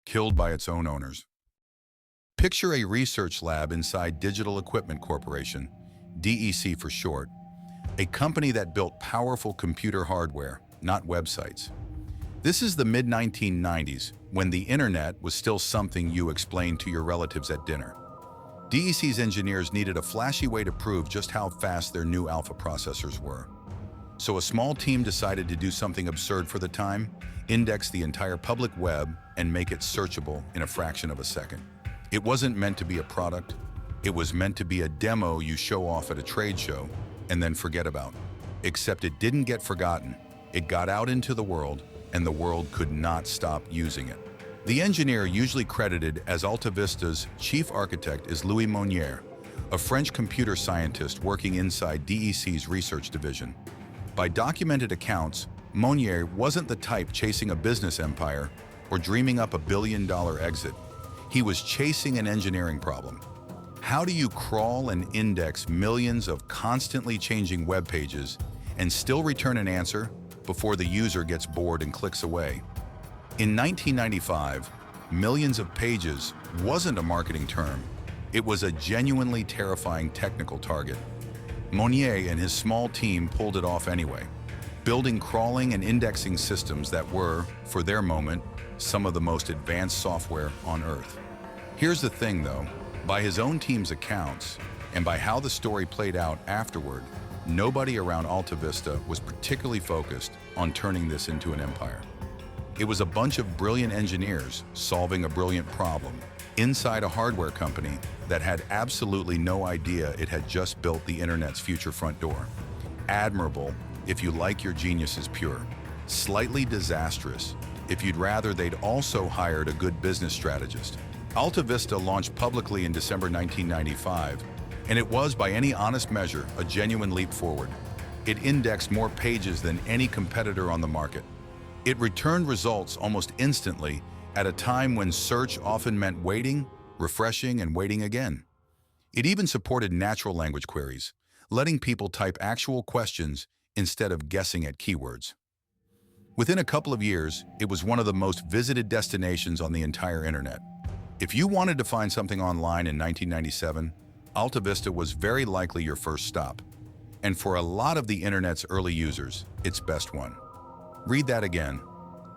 killed by its own owners. Picture a research lab inside Digital Equipment Corporation, DEC for short, a company that built powerful computer hardware, not websites. This is the mid-1990s, when the internet was still something you explained to your relatives at dinner. DEC's engineers needed a flashy way to prove just how fast their new alpha processors were. So a small team decided to do something absurd for the time, index the entire public web and make it searchable in a fraction of a second. It wasn't meant to be a product. It was meant to be a demo you show off at a trade show and then forget about. Except it didn't get forgotten. It got out into the world, and the world could not stop using it. The engineer usually credited as AltaVista's chief architect is Louis Monier, a French computer scientist working inside DEC's research division. By documented accounts, Monier wasn't the type chasing a business empire or dreaming up a billion-dollar exit. He was chasing an engineering problem. How do you crawl and index millions of constantly changing web pages and still return an answer before the user gets bored and clicks away? In 1995, millions of pages wasn't a marketing term. It was a genuinely terrifying technical target. Monier and his small team pulled it off anyway, building crawling and indexing systems that were, for their moment, some of the most advanced software on Earth. Here's the thing though, by his own team's accounts, and by how the story played out afterward, nobody around AltaVista was particularly focused on turning this into an empire. It was a bunch of brilliant engineers solving a brilliant problem inside a hardware company that had absolutely no idea it had just built the internet's future front door. Admirable if you like your geniuses pure. Slightly disastrous if you'd rather they'd also hired a good business strategist. AltaVista launched publicly in December 1995, and it was, by any honest measure, a genuine leap forward. It indexed more pages than any competitor on the market. It returned results almost instantly at a time when search often meant waiting, refreshing, and waiting again. It even supported natural language queries, letting people type actual questions instead of guessing at keywords. Within a couple of years, it was one of the most visited destinations on the entire internet. If you wanted to find something online in 1997, AltaVista was very likely your first stop. And for a lot of the internet's early users, its best one. Read that again.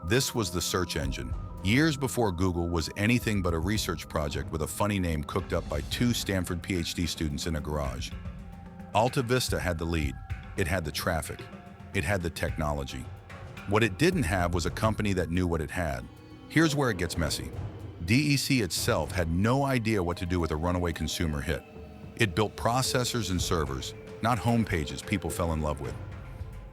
This was the search engine, years before Google was anything but a research project with a funny name cooked up by two Stanford PhD students in a garage. AltaVista had the lead. It had the traffic. It had the technology. What it didn't have was a company that knew what it had. Here's where it gets messy. DEC itself had no idea what to do with a runaway consumer hit. It built processors and servers, not home pages people fell in love with.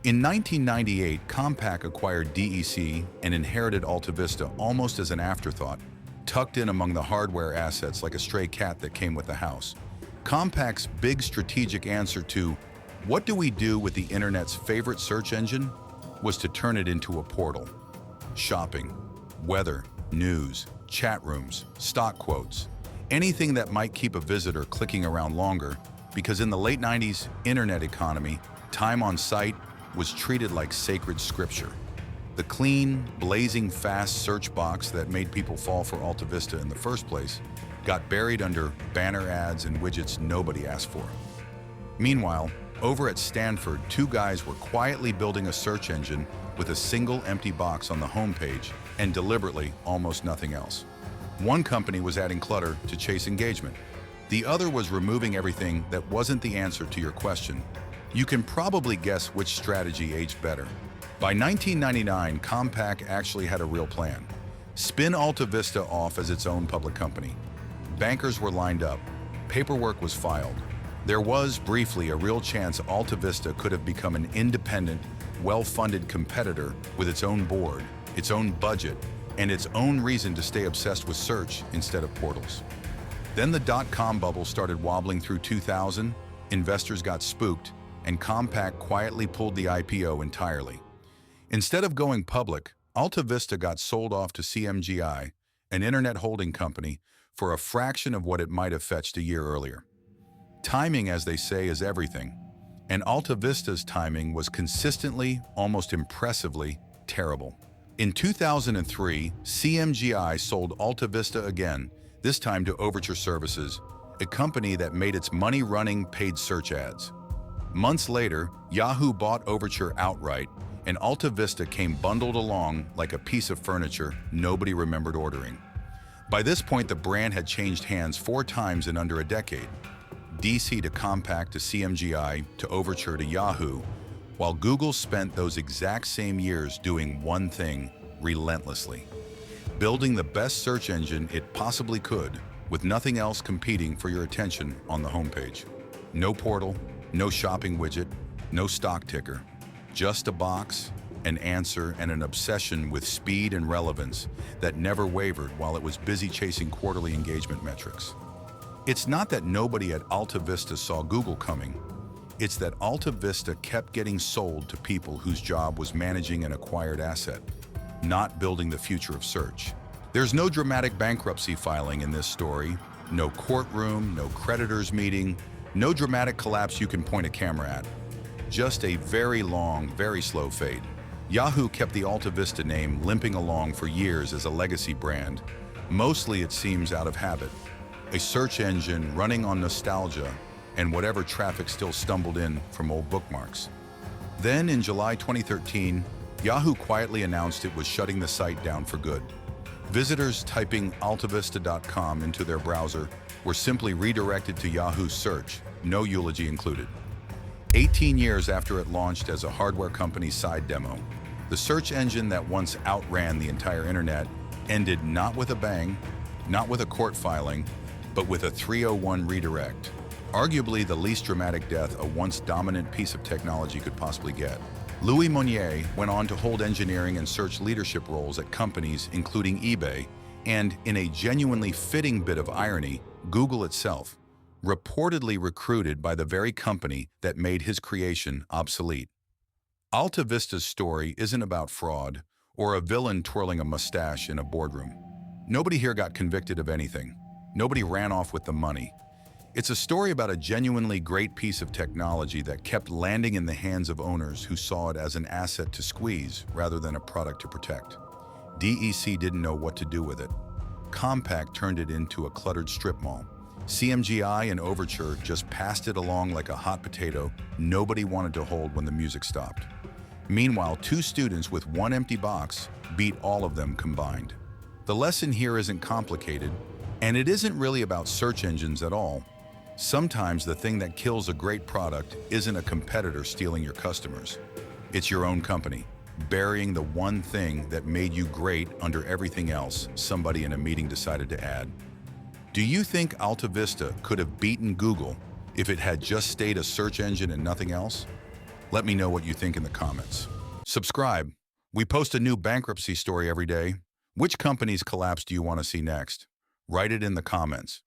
In 1998, Compaq acquired DEC and inherited AltaVista almost as an afterthought, tucked in among the hardware assets like a stray cat that came with the house. Compaq's big strategic answer to, what do we do with the internet's favorite search engine, was to turn it into a portal. Shopping, weather, news, chat rooms, stock quotes, anything that might keep a visitor clicking around longer, because in the late 90s internet economy, time on site was treated like sacred scripture. The clean, blazing fast search box that made people fall for AltaVista in the first place got buried under banner ads and widgets nobody asked for. Meanwhile, over at Stanford, two guys were quietly building a search engine with a single empty box on the homepage and deliberately almost nothing else. One company was adding clutter to chase engagement. The other was removing everything that wasn't the answer to your question. You can probably guess which strategy aged better. By 1999, Compaq actually had a real plan. Spin AltaVista off as its own public company. Bankers were lined up. Paperwork was filed. There was, briefly, a real chance AltaVista could have become an independent, well-funded competitor with its own board, its own budget, and its own reason to stay obsessed with search instead of portals. Then the dot-com bubble started wobbling through 2000, investors got spooked, and Compaq quietly pulled the IPO entirely. Instead of going public, AltaVista got sold off to CMGI, an internet holding company, for a fraction of what it might have fetched a year earlier. Timing, as they say, is everything, and AltaVista's timing was consistently, almost impressively, terrible. In 2003, CMGI sold AltaVista again, this time to Overture Services, a company that made its money running paid search ads. Months later, Yahoo bought Overture outright, and AltaVista came bundled along like a piece of furniture nobody remembered ordering. By this point, the brand had changed hands 4 times in under a decade. DC to Compaq to CMGI to Overture to Yahoo, while Google spent those exact same years doing one thing relentlessly: building the best search engine it possibly could, with nothing else competing for your attention on the homepage. No portal, no shopping widget, no stock ticker, just a box, an answer, and an obsession with speed and relevance that never wavered while it was busy chasing quarterly engagement metrics. It's not that nobody at AltaVista saw Google coming. It's that AltaVista kept getting sold to people whose job was managing an acquired asset, not building the future of search. There's no dramatic bankruptcy filing in this story, no courtroom, no creditors meeting, no dramatic collapse you can point a camera at. Just a very long, very slow fade. Yahoo kept the AltaVista name limping along for years as a legacy brand, mostly it seems out of habit. A search engine running on nostalgia and whatever traffic still stumbled in from old bookmarks. Then in July 2013, Yahoo quietly announced it was shutting the site down for good. Visitors typing altavista.com into their browser were simply redirected to Yahoo's search, no eulogy included. 18 years after it launched as a hardware company's side demo, the search engine that once outran the entire internet ended not with a bang, not with a court filing, but with a 301 redirect. Arguably the least dramatic death a once dominant piece of technology could possibly get. Louis Monier went on to hold engineering and search leadership roles at companies including eBay and, in a genuinely fitting bit of irony, Google itself, reportedly recruited by the very company that made his creation obsolete. AltaVista's story isn't about fraud or a villain twirling a mustache in a boardroom. Nobody here got convicted of anything. Nobody ran off with the money. It's a story about a genuinely great piece of technology that kept landing in the hands of owners who saw it as an asset to squeeze rather than a product to protect. DEC didn't know what to do with it. Compaq turned it into a cluttered strip mall. CMGI and Overture just passed it along like a hot potato nobody wanted to hold when the music stopped. Meanwhile, 2 students with 1 empty box beat all of them combined. The lesson here isn't complicated, and it isn't really about search engines at all. Sometimes the thing that kills a great product isn't a competitor stealing your customers. It's your own company, burying the one thing that made you great under everything else somebody in a meeting decided to add. Do you think AltaVista could have beaten Google if it had just stayed a search engine and nothing else? Let me know what you think in the comments. Subscribe. We post a new bankruptcy story every day. Which company's collapse do you want to see next? Write it in the comments.